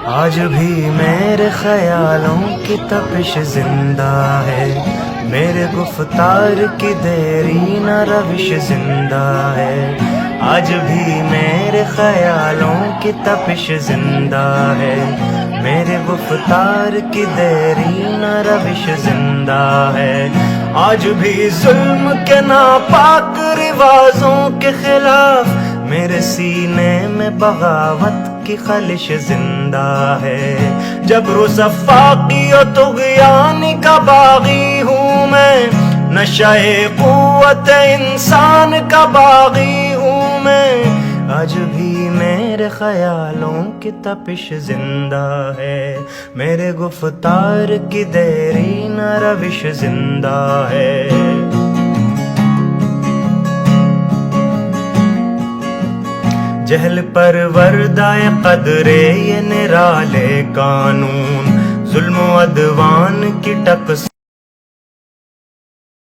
آج بھی میرے خیالوں کی تپش زندہ ہے، میرے گفتار کی دیری نہ روش زندہ ہے۔ آج بھی میرے خیالوں کی تپش زندہ ہے، میرے گفتار کی دیری نہ روش زندہ ہے۔ آج بھی ظلم کے ناپاک رواجوں کے خلاف میرے سینے میں بغاوت کی خلش زندہ ہے۔ جبر و سفاقی و طغیانی کا باغی ہوں میں، نشہ قوت انسان کا باغی ہوں میں۔ آج بھی میرے خیالوں کی تپش زندہ ہے، میرے گفتار کی دیری نہ روش زندہ ہے۔ جہل پروردہ قدرے یہ نرالے قانون، ظلم و عدوان کی ٹکس